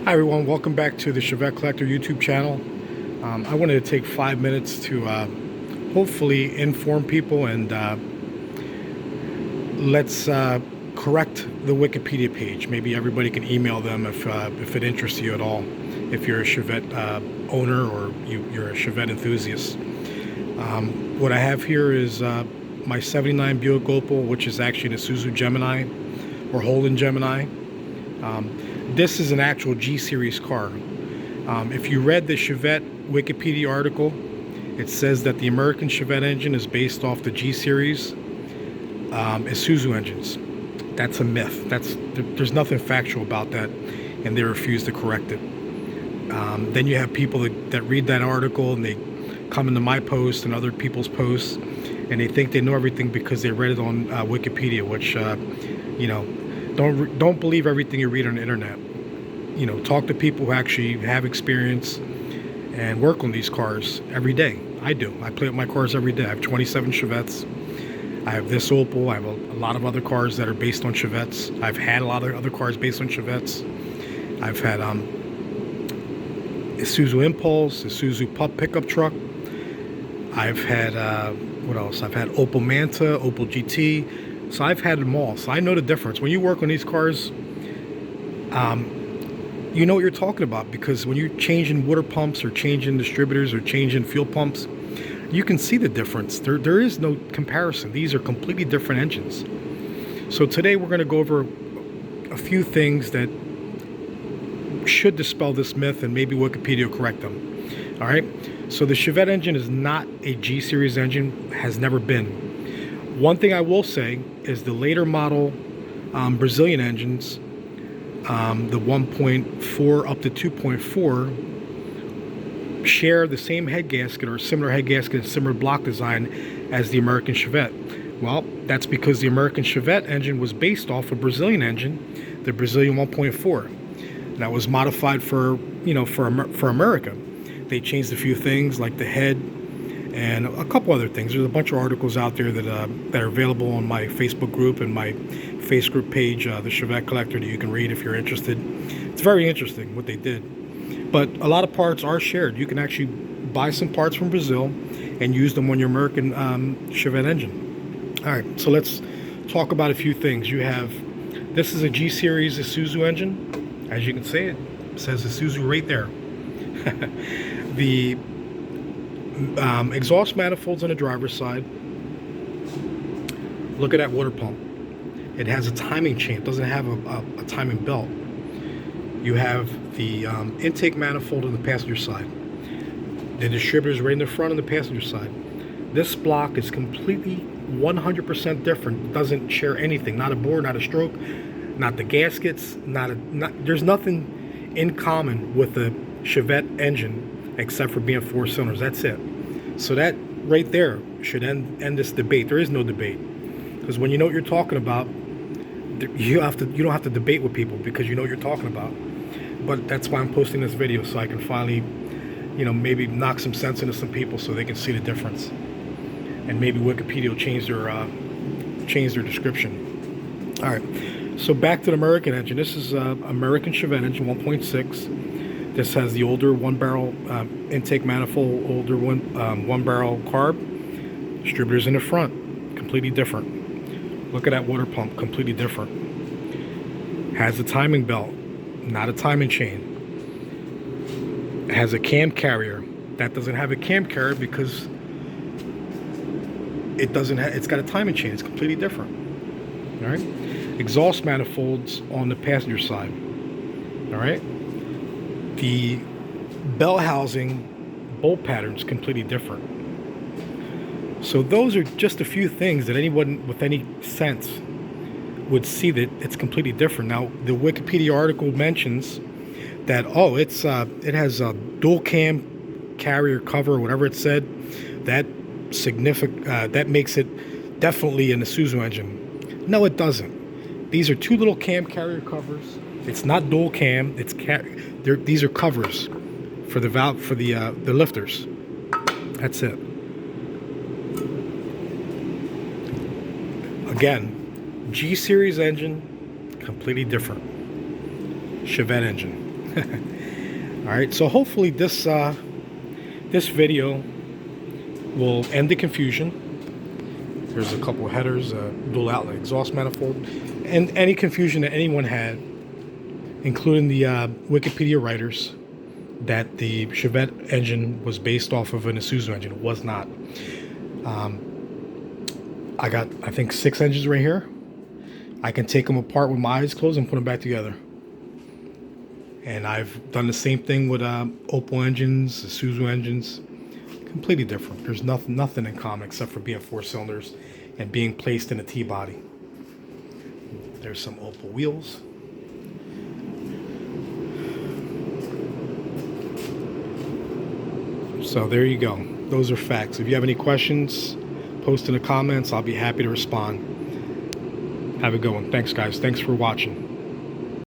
Hi everyone, welcome back to the Chevette Collector YouTube channel. I wanted to take 5 minutes to hopefully inform people and let's correct the Wikipedia page. Maybe everybody can email them if it interests you at all, if you're a Chevette owner or you're a Chevette enthusiast. What I have here is my 79 Buick Opal, which is actually an Isuzu Gemini or Holden Gemini. This is an actual G series car. If you read the Chevette Wikipedia article, it says that the American Chevette engine is based off the G series Isuzu engines. That's a myth. There's nothing factual about that, and they refuse to correct it. Then you have people that read that article and they come into my post and other people's posts, and they think they know everything because they read it on Wikipedia, which you know, don't believe everything you read on the internet. You know, talk to people who actually have experience and work on these cars every day. I do. I play with my cars every day. I have 27 Chevettes. I have this Opal. I have a lot of other cars that are based on Chevettes. I've had a lot of other cars based on Chevettes. I've had Isuzu Impulse, Isuzu Pup pickup truck. I've had what else? I've had Opel Manta, Opel GT. So I've had them all. So I know the difference. When you work on these cars, you know what you're talking about, because when you're changing water pumps or changing distributors or changing fuel pumps, you can see the difference. There is no comparison. These are completely different engines. So today we're going to go over a few things that should dispel this myth, and maybe Wikipedia will correct them. All right. So the Chevette engine is not a G series engine, has never been. One thing I will say is the later model Brazilian engines, the 1.4 up to 2.4, share the same head gasket or similar head gasket and similar block design as the American Chevette. Well, that's because the American Chevette engine was based off a Brazilian engine, the Brazilian 1.4. That was modified for, you know, for America. They changed a few things like the head and a couple other things. There's a bunch of articles out there that are available on my Facebook group and my Facebook page, the Chevette Collector, that you can read if you're interested. It's very interesting what they did. But a lot of parts are shared. You can actually buy some parts from Brazil and use them on your American Chevette engine. All right, so let's talk about a few things. You have, this is a G series Isuzu engine. As you can see, it says Isuzu right there. The exhaust manifolds on the driver's side. Look at that water pump. It has a timing chain. It doesn't have a timing belt. You have the intake manifold on the passenger side. The distributor's right in the front on the passenger side. This block is completely 100% different. It doesn't share anything. Not a bore, not a stroke, not the gaskets, there's nothing in common with the Chevette engine except for being 4 cylinders. That's it. So that right there should end this debate. There is no debate, because when you know what you're talking about, you don't have to debate with people, because you know what you're talking about. But that's why I'm posting this video, so I can finally, you know, maybe knock some sense into some people so they can see the difference, and maybe Wikipedia will change their description. All right. So back to the American engine. This is American Chevette engine 1.6. This has the older one-barrel intake manifold, older one-barrel carb. Distributors in the front, completely different. Look at that water pump, completely different. Has a timing belt, not a timing chain. It has a cam carrier. That doesn't have a cam carrier because it doesn't have. It's got a timing chain. It's completely different. All right. Exhaust manifolds on the passenger side. All right. The bell housing bolt pattern is completely different. So those are just a few things that anyone with any sense would see that it's completely different. Now, the Wikipedia article mentions that, oh, it has a dual cam carrier cover, whatever it said. That makes it definitely an Isuzu engine. No, it doesn't. These are two little cam carrier covers. It's not dual cam. These are covers for the valve, for the lifters. That's it. Again, G series engine, completely different. Chevette engine. All right, so hopefully this this video will end the confusion. There's a couple headers, dual outlet exhaust manifold, and any confusion that anyone had, including the Wikipedia writers, that the Chevette engine was based off of an Isuzu engine. It was not. I got, I think, 6 engines right here. I can take them apart with my eyes closed and put them back together. And I've done the same thing with Opel engines, Isuzu engines. Completely different. There's nothing in common except for being 4 cylinders and being placed in a T-body. There's some Opel wheels. So there you go. Those are facts. If you have any questions, post in the comments. I'll be happy to respond. Have a good one. Thanks, guys. Thanks for watching.